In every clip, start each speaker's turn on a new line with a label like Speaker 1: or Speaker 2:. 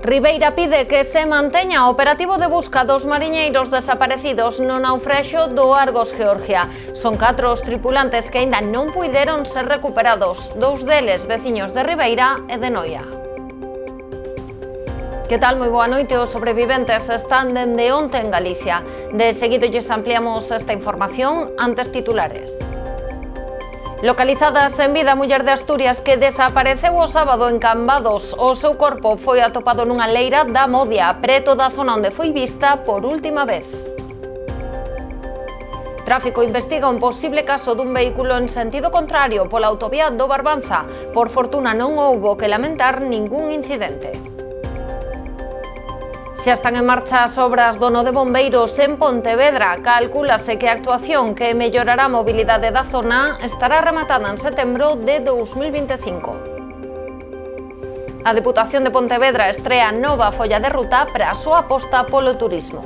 Speaker 1: Ribeira pide que se manteña o operativo de busca dos mariñeiros desaparecidos no naufraxio do Argos Georgia. Son 4 os tripulantes que aínda non puideron ser recuperados, 2 deles veciños de Ribeira e de Noia. Que tal? Moi boa noite. Os sobreviventes están dende onte en Galicia. De seguido lles ampliamos esta información, antes titulares. Localizadas en vida a muller de Asturias que desapareceu o sábado en Cambados. O seu corpo foi atopado nunha leira da Modia, preto da zona onde foi vista por última vez. Tráfico investiga un posible caso dun vehículo en sentido contrario pola autovía do Barbanza. Por fortuna non houbo que lamentar ningún incidente. Xa están en marcha as obras do nó de bombeiros en Pontevedra. Calcúlase que a actuación que mellorará a mobilidade da zona estará rematada en setembro de 2025. A Deputación de Pontevedra estrea nova folla de ruta para a súa aposta polo turismo.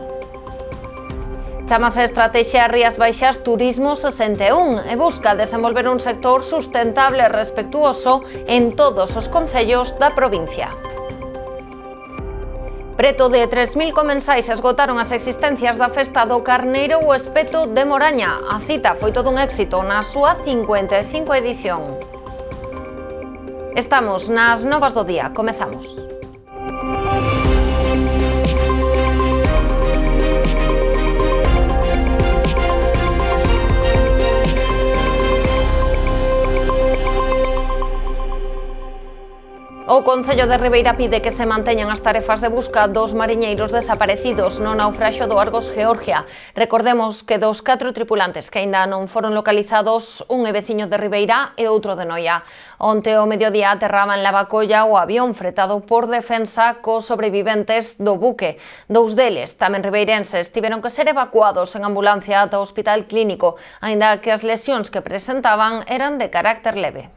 Speaker 1: Chámase a Estratexia Rías Baixas Turismo 61 e busca desenvolver un sector sustentable e respectuoso en todos os concellos da provincia. Preto de 3.000 comensais esgotaron as existencias da festa do Carneiro o Espeto de Moraña. A cita foi todo un éxito na súa 55 edición. Estamos nas novas do día. Comezamos. O Concello de Ribeira pide que se manteñan as tarefas de busca dos mariñeiros desaparecidos no naufraxio do Argos Georgia. Recordemos que dos 4 tripulantes que aínda non foron localizados, un é veciño de Ribeira e outro de Noia. Onte ao mediodía aterraba en Lavacolla o avión fretado por Defensa cos sobreviventes do buque. 2 deles, tamén ribeirenses, tiveron que ser evacuados en ambulancia ata o hospital clínico, aínda que as lesións que presentaban eran de carácter leve.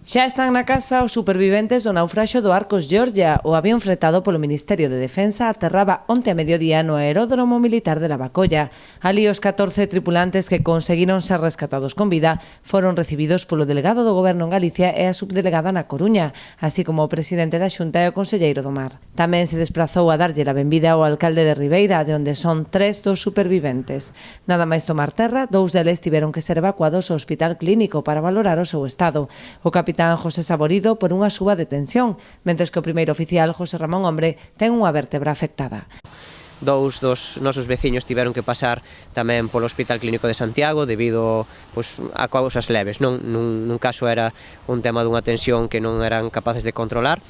Speaker 2: Xa están na casa os superviventes do naufraxio do Argos Georgia. O avión fretado polo Ministerio de Defensa aterraba onte a mediodía no aeródromo militar de Lavacolla. Ali os 14 tripulantes que conseguiron ser rescatados con vida foron recibidos polo delegado do Goberno en Galicia e a subdelegada na Coruña, así como o presidente da Xunta e o conselleiro do Mar. Tamén se desprazou a darlle a benvida ao alcalde de Ribeira, de onde son 3 dos superviventes. Nada máis tomar terra, 2 deles tiveron que ser evacuados ao hospital clínico para valorar o seu estado. O capitán José Saborido por unha suba de tensión, mentres que o primeiro oficial, José Ramón Hombre, ten unha vértebra afectada.
Speaker 3: 2 dos nosos veciños tiveron que pasar tamén polo Hospital Clínico de Santiago debido a causas leves. Nun caso era un tema dunha tensión que non eran capaces de controlar,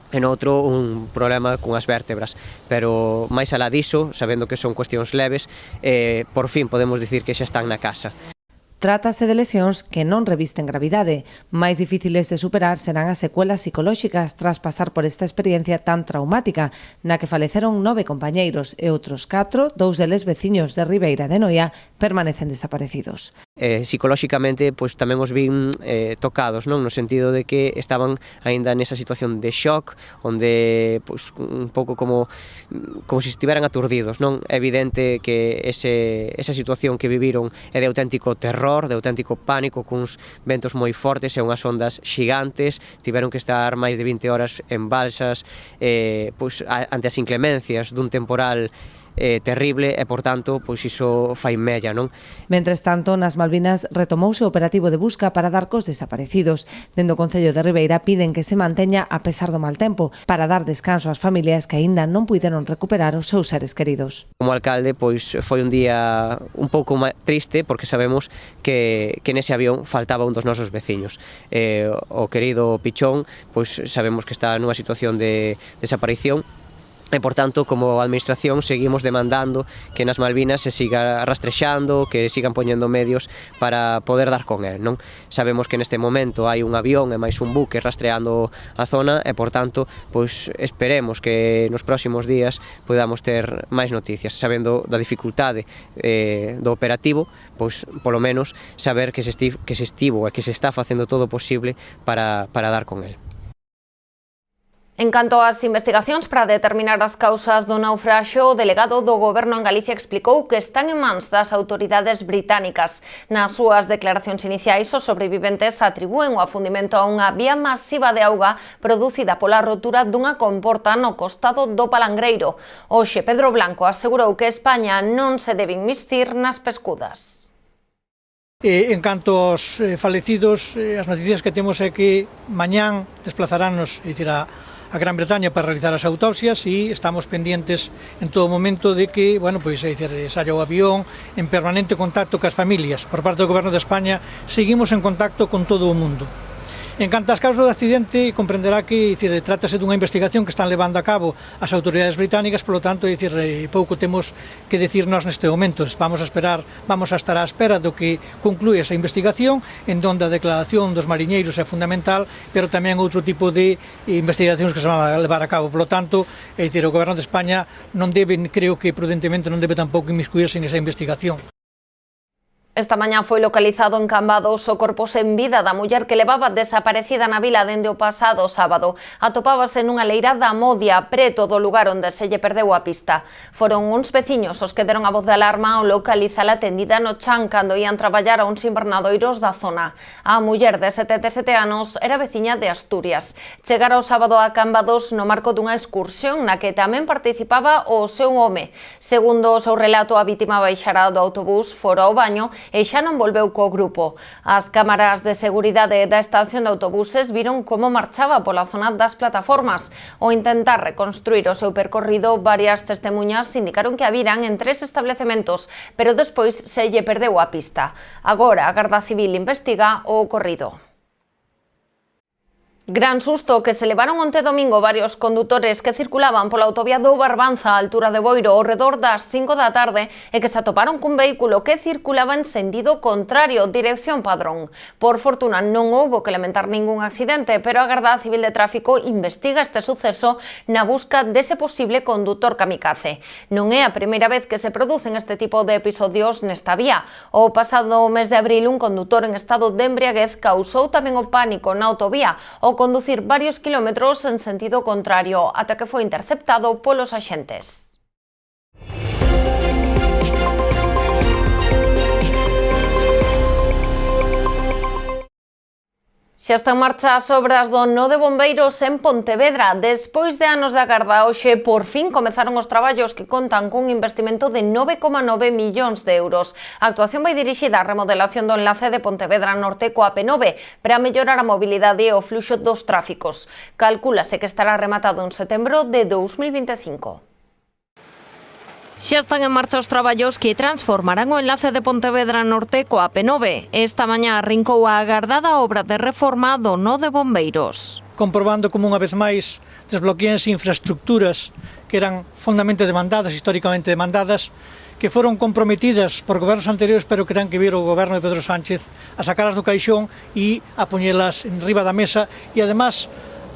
Speaker 3: en outro un problema cunhas vértebras, pero máis alá diso, sabendo que son cuestións leves, por fin podemos dicir que xa están na casa.
Speaker 2: Trátase de lesións que non revisten gravidade. Máis difíciles de superar serán as secuelas psicolóxicas tras pasar por esta experiencia tan traumática, na que faleceron 9 compañeiros e outros 4, 2 deles veciños de Ribeira de Noia, permanecen desaparecidos.
Speaker 3: Psicolóxicamente tamén os vin tocados, non? No sentido de que estaban aínda nesa situación de shock, onde un pouco como se estiveran aturdidos, non? É evidente que esa situación que viviron é de auténtico terror, de auténtico pánico, cuns ventos moi fortes e unhas ondas xigantes. Tiveron que estar máis de 20 horas en balsas ante as inclemencias dun temporal terrible e, por tanto, iso fai mella, non?
Speaker 2: Mentres tanto, nas Malvinas retomouse o operativo de busca para dar cos desaparecidos. Dende o Concello de Ribeira piden que se manteña a pesar do mal tempo, para dar descanso ás familias que aínda non puideron recuperar os seus seres queridos.
Speaker 3: Como alcalde, foi un día un pouco triste, porque sabemos que nese avión faltaba un dos nosos veciños. O querido Pichón, sabemos que está nunha situación de desaparición, e, por tanto, como administración seguimos demandando que nas Malvinas se siga rastrexando, que sigan poñendo medios para poder dar con él, non? Sabemos que neste momento hai un avión e máis un buque rastreando a zona e, por tanto, esperemos que nos próximos días podamos ter máis noticias, sabendo da dificultade do operativo, polo menos saber que se estivo e que se está facendo todo o posible para dar con él.
Speaker 1: En canto ás investigacións para determinar as causas do naufraxio, o delegado do Goberno en Galicia explicou que están en mans das autoridades británicas. Nas súas declaracións iniciais, os sobreviventes atribúen o afundimento a unha vía masiva de auga producida pola rotura dunha comporta no costado do Palangreiro. Hoxe, Pedro Blanco asegurou que España non se debe inmistir nas pescudas.
Speaker 4: En canto aos falecidos, as noticias que temos é que mañán desplazarános, a Gran Bretaña para realizar as autopsias e estamos pendientes en todo momento de que, saia o avión en permanente contacto cas familias. Por parte do Goberno de España seguimos en contacto con todo o mundo. En canto ás causas do accidente, comprenderá que trátase dunha investigación que están levando a cabo as autoridades británicas, polo tanto, pouco temos que decir nós neste momento. Vamos a estar á espera do que conclúe esa investigación, en donde a declaración dos mariñeiros é fundamental, pero tamén outro tipo de investigacións que se van a levar a cabo. Polo tanto, o Goberno de España non debe, creo que prudentemente non debe tampouco inmiscuirse en esa investigación.
Speaker 1: Esta mañá foi localizado en Cambados o corpo sen vida da muller que levaba desaparecida na vila dende o pasado sábado. Atopábase nunha leira da Modia, preto do lugar onde se lle perdeu a pista. Foron uns veciños os que deron a voz de alarma ao localizala tendida no chan cando ían traballar a uns invernadoiros da zona. A muller de 77 anos era veciña de Asturias. Chegara o sábado a Cambados no marco dunha excursión na que tamén participaba o seu home. Segundo o seu relato, a vítima baixara do autobús, fora ao baño e xa non volveu co grupo. As cámaras de seguridade da estación de autobuses viron como marchaba pola zona das plataformas. Ao intentar reconstruir o seu percorrido, varias testemuñas indicaron que a viran en 3 establecementos, pero despois se lle perdeu a pista. Agora a Garda Civil investiga o ocorrido. Gran susto que se levaron onte domingo varios condutores que circulaban pola autovía do Barbanza a altura de Boiro ao redor das 5 da tarde e que se atoparon cun vehículo que circulaba en sentido contrario, dirección Padrón. Por fortuna non houbo que lamentar ningún accidente, pero a Garda Civil de Tráfico investiga este suceso na busca dese posible condutor kamikaze. Non é a primeira vez que se producen este tipo de episodios nesta vía. O pasado mes de abril, un condutor en estado de embriaguez causou tamén o pánico na autovía ao conducir varios kilómetros en sentido contrario ata que foi interceptado polos axentes. Xa está en marcha as obras do nó de bombeiros en Pontevedra. Despois de anos de agarda, hoxe por fin comezaron os traballos que contan cun investimento de 9,9 millóns de euros. A actuación vai dirixida á remodelación do enlace de Pontevedra Norte coa P9 para mellorar a mobilidade e o fluxo dos tráficos. Calcúlase que estará rematado en setembro de 2025. Xa están en marcha os traballos que transformarán o enlace de Pontevedra Norte coa P9. Esta mañá arrincou a agardada obra de reforma do nó de bombeiros.
Speaker 4: Comprobando como unha vez máis desbloqueanse infraestructuras que eran fondamente demandadas, históricamente demandadas, que foron comprometidas por gobernos anteriores, pero que terán que vir o goberno de Pedro Sánchez a sacalas do caixón e a poñelas en riba da mesa e, además,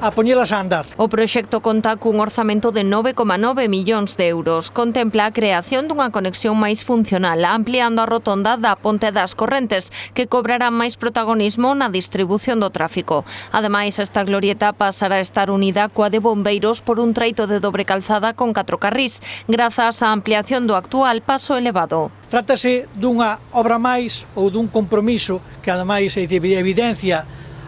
Speaker 4: a poñelas a andar.
Speaker 1: O proxecto conta cun orzamento de 9,9 millóns de euros. Contempla a creación dunha conexión máis funcional, ampliando a rotonda da Ponte das Correntes, que cobrará máis protagonismo na distribución do tráfico. Ademais, esta glorieta pasará a estar unida coa de bombeiros por un treito de dobre calzada con 4 carrís, grazas á ampliación do actual paso elevado.
Speaker 4: Trátase dunha obra máis ou dun compromiso que, ademais, evidencia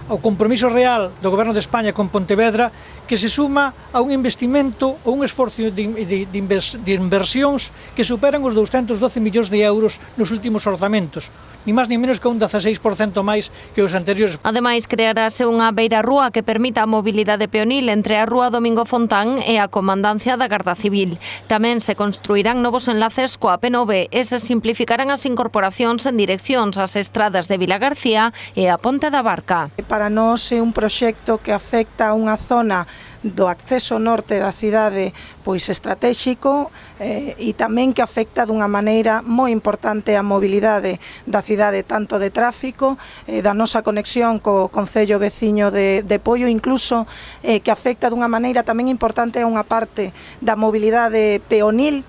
Speaker 4: o compromiso real do Goberno de España con Pontevedra, que se suma a un investimento ou un esforzo de inversións que superan os 212 millóns de euros nos últimos orzamentos, ni máis ni menos que un 16% máis que os anteriores.
Speaker 1: Ademais, crearase unha beirarrúa que permita a mobilidade peonil entre a Rúa Domingo Fontán e a Comandancia da Garda Civil. Tamén se construirán novos enlaces coa P9 e se simplificarán as incorporacións en direccións ás estradas de Vilagarcía e a Ponte da Barca.
Speaker 5: Para nós é un proxecto que afecta a unha zona do acceso norte da cidade pois estratéxico e tamén que afecta dunha maneira moi importante a mobilidade da cidade, tanto de tráfico, da nosa conexión co concello veciño de Poio, incluso que afecta dunha maneira tamén importante a unha parte da mobilidade peonil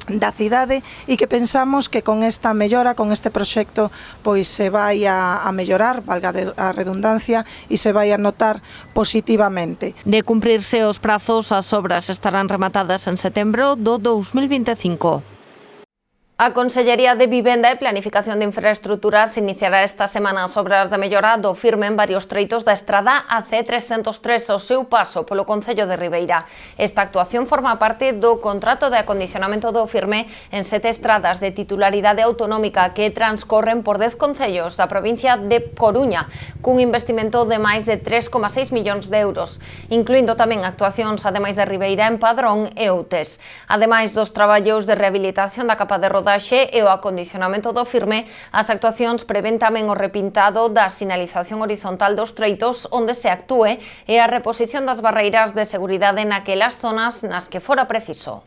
Speaker 5: da cidade e que pensamos que con esta mellora, con este proxecto, pois se vai a mellorar, valga a redundancia, e se vai a notar positivamente.
Speaker 1: De cumprirse os prazos, as obras estarán rematadas en setembro do 2025. A Consellería de Vivenda e Planificación de Infraestructuras iniciará esta semana as obras de mellora do firme en varios treitos da estrada AC303 ao seu paso polo concello de Ribeira. Esta actuación forma parte do contrato de acondicionamento do firme en 7 estradas de titularidade autonómica que transcorren por 10 concellos da provincia de Coruña, cun investimento de máis de 3,6 millóns de euros, incluindo tamén actuacións ademais de Ribeira en Padrón e Outes. Ademais dos traballos de rehabilitación da capa de rodaxe e o acondicionamento do firme, as actuacións prevén tamén o repintado da sinalización horizontal dos treitos onde se actúe e a reposición das barreiras de seguridade naquelas zonas nas que fora preciso.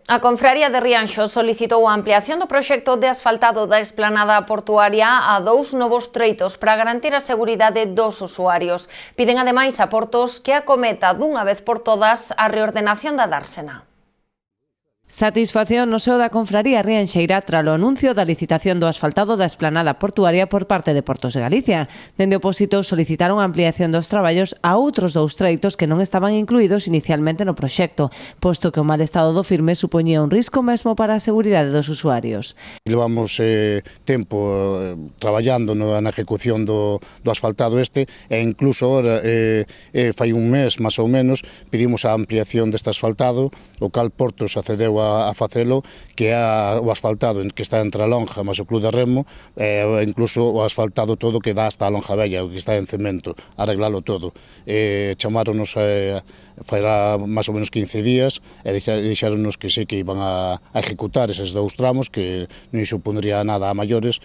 Speaker 1: A Confraría de Rianxo solicitou a ampliación do proxecto de asfaltado da esplanada portuaria a 2 novos treitos para garantir a seguridade dos usuarios. Piden ademais aportos que acometa dunha vez por todas a reordenación da dársena.
Speaker 2: Satisfacción no seo da Confraría Rianxeira tralo anuncio da licitación do asfaltado da esplanada portuaria por parte de Portos de Galicia. Dende o Pósito solicitaron a ampliación dos traballos a outros 2 treitos que non estaban incluídos inicialmente no proxecto, posto que o mal estado do firme supoñía un risco mesmo para a seguridade dos usuarios.
Speaker 6: Levamos tempo traballando na ejecución do asfaltado este e incluso ahora, fai un mes máis ou menos, pedimos a ampliación deste asfaltado, o cal Portos accedeu a facelo, que é o asfaltado que está entre a lonja máis o Club de Remo, incluso o asfaltado todo que dá hasta a lonja bella, o que está en cemento, arreglalo todo. Chamáronos fará máis ou menos 15 días e dixéronos que sí que iban a ejecutar eses 2 tramos, que non supondría nada a maiores.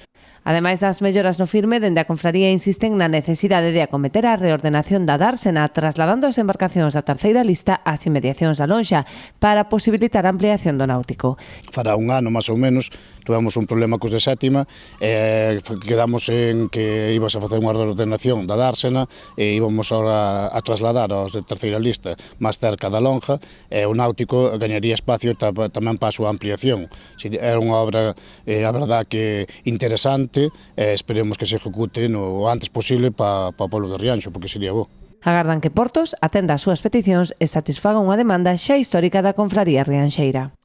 Speaker 2: Ademais das melloras no firme, dende a Confraría insisten na necesidade de acometer a reordenación da dársena, trasladando as embarcacións da terceira lista ás inmediacións da lonxa para posibilitar a ampliación do náutico.
Speaker 6: Fará un ano máis ou menos, tuvemos un problema cos de sétima, quedamos en que ibas a facer unha reordenación da dársena e íbamos agora a trasladar aos de terceira lista máis cerca da lonja, e o náutico gañaría espacio tamén para a súa ampliación. Era unha obra, a verdad, que interesante, esperemos que se ejecute o antes posible para o pueblo de Rianxo, porque sería bo.
Speaker 2: Agardan que Portos atenda as súas peticións e satisfaga unha demanda xa histórica da Confraría Rianxeira.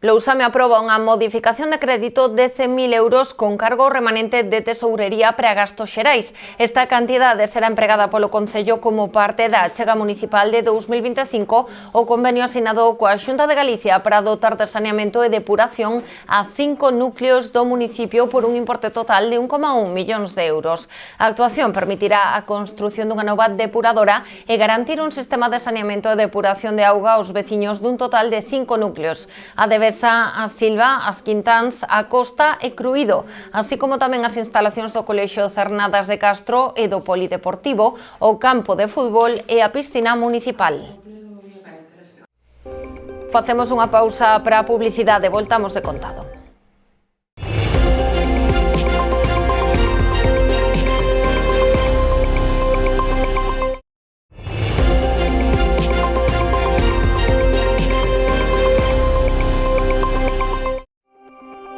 Speaker 2: Lousame aproba unha modificación de crédito de 100.000 euros con cargo remanente de tesourería para gastos xerais. Esta cantidade será empregada polo Concello como parte da achega municipal de 2025 o convenio asinado coa Xunta de Galicia para dotar de saneamento e depuración a 5 núcleos do municipio por un importe total de 1,1 millóns de euros. A actuación permitirá a construción dunha nova depuradora e garantir un sistema de saneamento e depuración de auga aos veciños dun total de 5 núcleos. A a Silva, as Quintáns, a Costa e Cruído, así como tamén as instalacións do Colexio Cernadas de Castro e do Polideportivo, o campo de fútbol e a piscina municipal. Facemos unha pausa para a publicidade, voltamos de contado.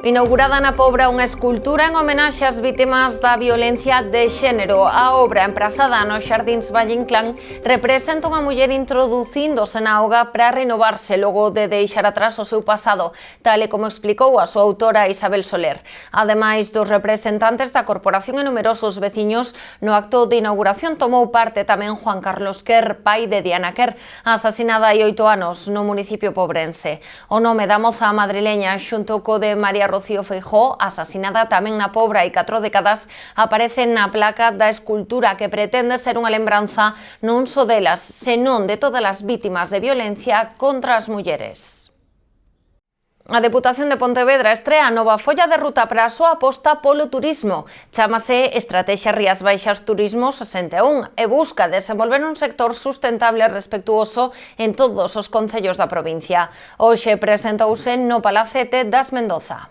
Speaker 2: Inaugurada na Pobra unha escultura en homenaxe ás vítimas da violencia de xénero. A obra, emprazada nos Xardíns Valle Inclán, representa unha muller introducíndose na auga para renovarse logo de deixar atrás o seu pasado, tal e como explicou a súa autora Isabel Soler. Ademais dos representantes da corporación e numerosos veciños, no acto de inauguración tomou parte tamén Juan Carlos Quer, pai de Diana Quer, asasinada hai 8 anos no municipio pobrense. O nome da moza madrileña xunto co de María Rocío Feijóo, asasinada tamén na Pobra hai 4 décadas, aparece na placa da escultura que pretende ser unha lembranza non só delas, senón de todas as vítimas de violencia contra as mulleres. A Deputación de Pontevedra estrea a nova folla de ruta para a súa aposta polo turismo. Chámase Estrategia Rías Baixas Turismo 61 e busca desenvolver un sector sustentable e respectuoso en todos os concellos da provincia. Hoxe presentouse no Palacete das Mendoza.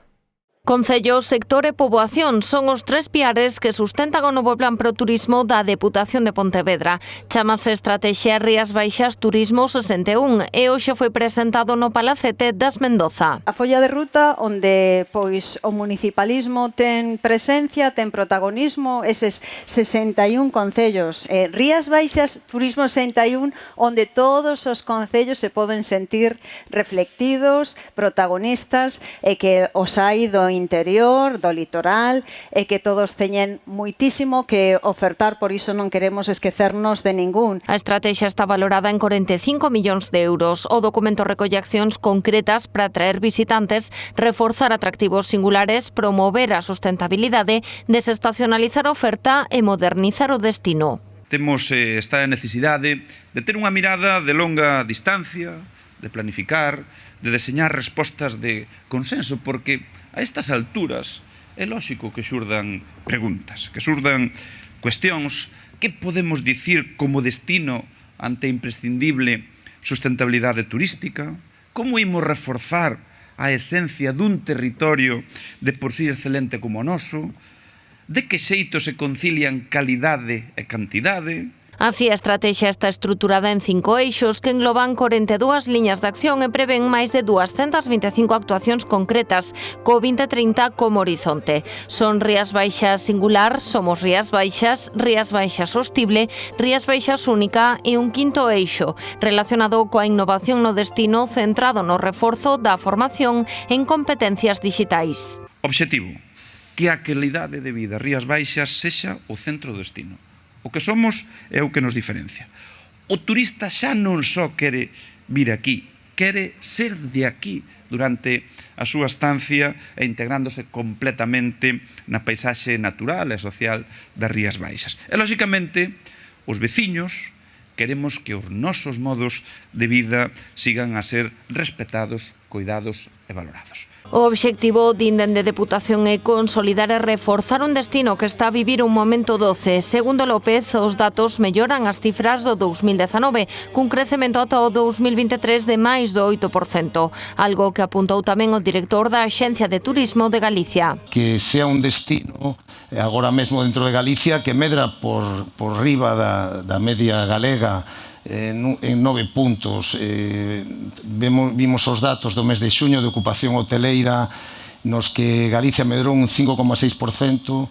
Speaker 1: Concello, sector e poboación son os tres piares que sustentan o novo plan pro turismo da Deputación de Pontevedra. Chámase Estratexia Rías Baixas Turismo 61 e hoxe foi presentado no Palacete das Mendoza.
Speaker 7: A folla de ruta onde pois o municipalismo ten presencia, ten protagonismo, eses 61 concellos. Rías Baixas Turismo 61 onde todos os concellos se poden sentir reflectidos, protagonistas e que os hai do interior, do litoral e que todos teñen moitísimo que ofertar, por iso non queremos esquecernos de ningún.
Speaker 1: A estrategia está valorada en 45 millóns de euros. O documento recolle accións concretas para atraer visitantes, reforzar atractivos singulares, promover a sustentabilidade, desestacionalizar a oferta e modernizar o destino.
Speaker 8: Temos esta necesidade de ter unha mirada de longa distancia, de planificar, de deseñar respostas de consenso, porque a estas alturas é lóxico que xurdan preguntas, que xurdan cuestións. Que podemos dicir como destino ante a imprescindible sustentabilidade turística? Como imos reforzar a esencia dun territorio de por sí excelente como o noso? De que xeito se concilian calidade e cantidade?
Speaker 1: Así, a estrategia está estruturada en 5 eixos que engloban 42 liñas de acción e prevén máis de 225 actuacións concretas, co 2030 como horizonte. Son Rías Baixas Singular, Somos Rías Baixas Sostible, Rías Baixas Única e un quinto eixo relacionado coa innovación no destino centrado no reforzo da formación en competencias digitais.
Speaker 8: Obxectivo: que a calidade de vida Rías Baixas sexa o centro do destino. O que somos é o que nos diferencia. O turista xa non só quere vir aquí, quere ser de aquí durante a súa estancia e integrándose completamente na paisaxe natural e social das Rías Baixas. E, lóxicamente, os veciños queremos que os nosos modos de vida sigan a ser respetados, coidados e valorados.
Speaker 1: O obxectivo dende Deputación é consolidar e reforzar un destino que está a vivir un momento doce. Segundo López, os datos melloran as cifras do 2019, cun crecemento ata o 2023 de máis do 8%, algo que apuntou tamén o director da Axencia de Turismo de Galicia.
Speaker 9: Que sea un destino, agora mesmo dentro de Galicia, que medra por riba da media galega en 9 puntos. Vimos os datos do mes de xuño de ocupación hoteleira nos que Galicia medrou un 5,6%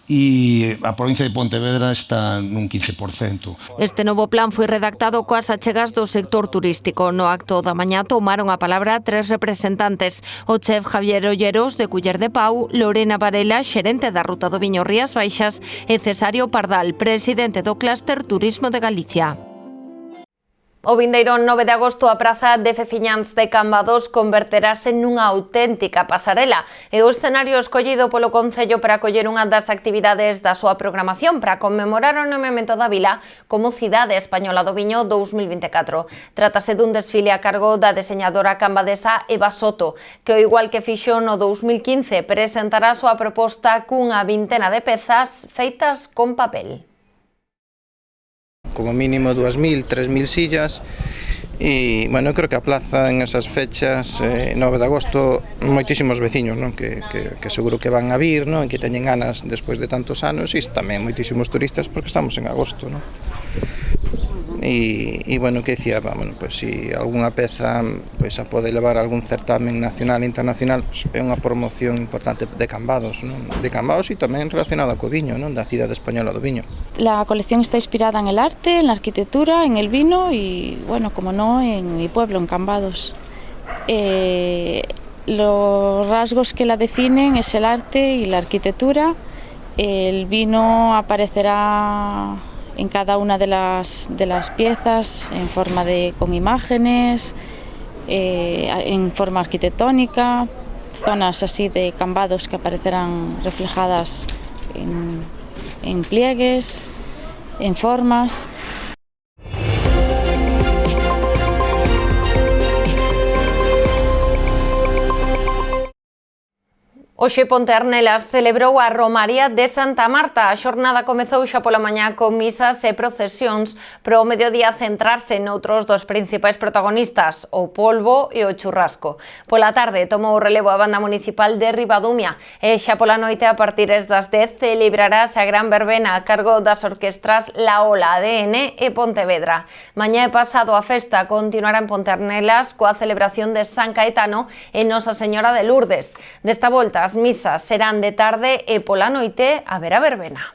Speaker 9: e a provincia de Pontevedra está nun 15%.
Speaker 1: Este novo plan foi redactado coas achegas do sector turístico. No acto da mañá tomaron a palabra 3 representantes: o chef Javier Olleros, de Culler de Pau, Lorena Varela, xerente da Ruta do Viño Rías Baixas, e Cesario Pardal, presidente do Clúster Turismo de Galicia. O vindeiro 9 de agosto a praza de Fefiñáns de Cambados converterase nunha auténtica pasarela e o escenario escollido polo Concello para acoller unha das actividades da súa programación para conmemorar o nomeamento da vila como Cidade Española do Viño 2024. Trátase dun desfile a cargo da deseñadora cambadesa Eva Soto, que ao igual que fixo no 2015 presentará a súa proposta cunha vintena de pezas feitas con papel.
Speaker 10: Como mínimo 2.000, 3.000 sillas e, bueno, creo que a plaza en esas fechas, 9 de agosto, moitísimos veciños, non? Que seguro que van a vir, non? E que teñen ganas despois de tantos anos, e tamén moitísimos turistas porque estamos en agosto, non? E bueno, que dicía, bueno, pues, si algunha peza pues, a pode levar a algún certamen nacional e internacional, pues, é unha promoción importante de Cambados, non? De Cambados e tamén relacionada co viño, non? Da Cidade Española do Viño.
Speaker 11: La colección está inspirada en el arte, en la arquitectura, en el vino y, bueno, como no, en mi pueblo, en Cambados. Los rasgos que la definen es el arte y la arquitectura. El vino aparecerá en cada una de las piezas en forma con imágenes, en forma arquitectónica, zonas así de Cambados que aparecerán reflejadas en pliegues, en formas.
Speaker 1: Hoxe Ponte Arnelas celebrou a Romaría de Santa Marta. A xornada comezou xa pola mañá con misas e procesións, pero ao mediodía centrarse noutros dos principais protagonistas, o polvo e o churrasco. Pola tarde tomou o relevo a banda municipal de Ribadumia e xa pola noite a partir das 10 celebrarase a gran verbena a cargo das orquestras La Ola, ADN e Pontevedra. Mañá e pasado a festa continuará en Ponte Arnelas coa celebración de San Caetano e Nosa Señora de Lourdes. Desta volta as misas serán de tarde e pola noite haberá verbena.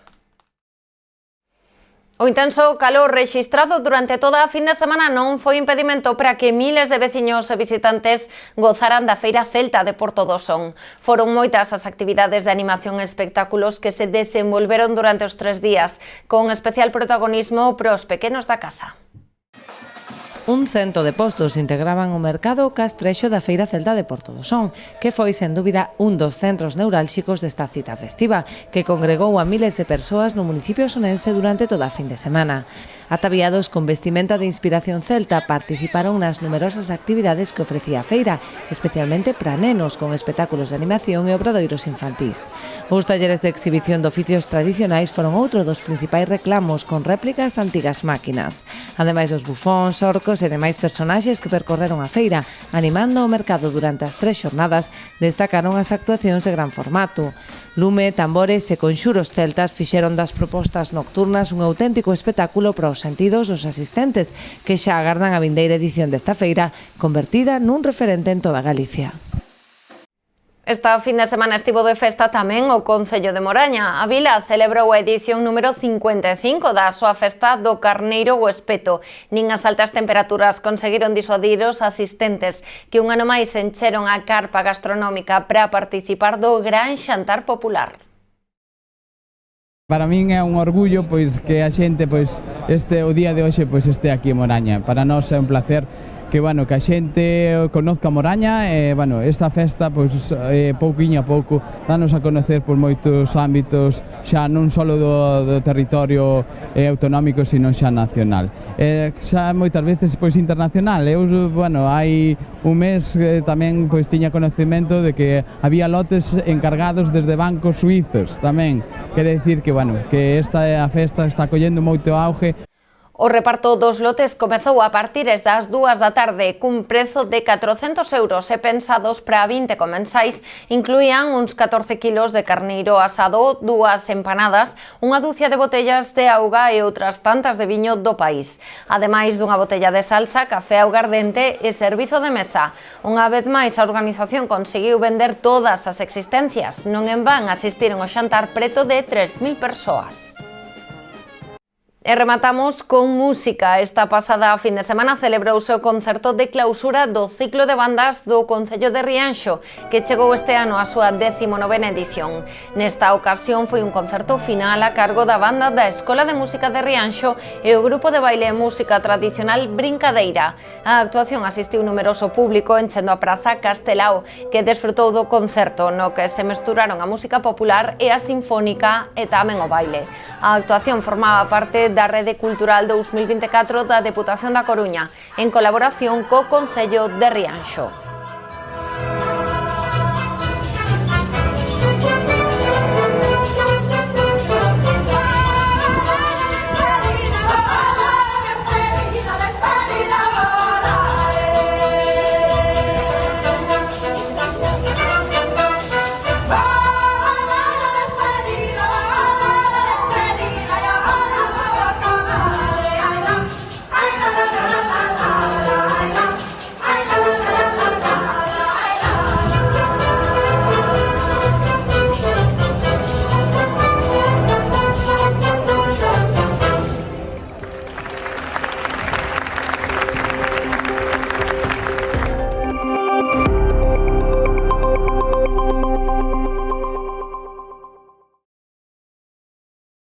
Speaker 1: O intenso calor rexistrado durante toda a fin de semana non foi impedimento para que miles de veciños e visitantes gozaran da Feira Celta de Porto do Son. Foron moitas as actividades de animación e espectáculos que se desenvolveron durante os 3 días, con especial protagonismo para os pequenos da casa.
Speaker 2: Un cento de postos integraban o mercado castrexo da Feira Celta de Porto do Son, que foi, sen dúbida, un dos centros neurálxicos desta cita festiva, que congregou a miles de persoas no municipio sonense durante toda a fin de semana. Ataviados con vestimenta de inspiración celta, participaron nas numerosas actividades que ofrecía a feira, especialmente para nenos, con espectáculos de animación e obradoiros infantís. Os talleres de exhibición de oficios tradicionais foron outro dos principais reclamos, con réplicas de antigas máquinas. Ademais dos bufóns, orcos e demais personaxes que percorreron a feira, animando o mercado durante as 3 xornadas, destacaron as actuacións de gran formato. Lume, tambores e conxuros celtas fixeron das propostas nocturnas un auténtico espectáculo para os sentidos dos asistentes, que xa agardan a vindeira edición desta feira, convertida nun referente en toda Galicia.
Speaker 1: Esta fin de semana estivo de festa tamén o Concello de Moraña. A vila celebrou a edición número 55 da súa festa do Carneiro o Espeto. Nin as altas temperaturas conseguiron disuadir os asistentes, que un ano máis encheron a carpa gastronómica para participar do gran xantar popular.
Speaker 12: Para min é un orgullo que a xente o día de hoxe este aquí en Moraña. Para nós é un placer que a xente conozca Moraña e esta festa pouquiño a pouco danos a conocer por moitos ámbitos, xa non só do territorio autonómico, sino xa nacional. Xa moitas veces internacional. Hai un mes tamén tiña conocemento de que había lotes encargados desde bancos suizos tamén. Quere dicir que esta festa está collendo moito auge.
Speaker 1: O reparto dos lotes comezou a partir das 2 da tarde cun prezo de 400 euros e pensados para 20 comensais. Incluían uns 14 kilos de carneiro asado, 2 empanadas, unha dúcia de botellas de auga e outras tantas de viño do país. Ademais dunha botella de salsa, café augardente e servizo de mesa. Unha vez máis a organización conseguiu vender todas as existencias. Non en van asistiron ao xantar preto de 3.000 persoas. E rematamos con música. Esta pasada fin de semana celebrouse o concerto de clausura do ciclo de bandas do Concello de Rianxo, que chegou este ano á súa 19ª edición. Nesta ocasión foi un concerto final a cargo da banda da Escola de Música de Rianxo e o grupo de baile e música tradicional Brincadeira. A actuación asistiu numeroso público enchendo a praza Castelao, que desfrutou do concerto, no que se mesturaron a música popular e a sinfónica e tamén o baile. A actuación formaba parte da Rede Cultural 2024 da Deputación da Coruña, en colaboración co Concello de Rianxo.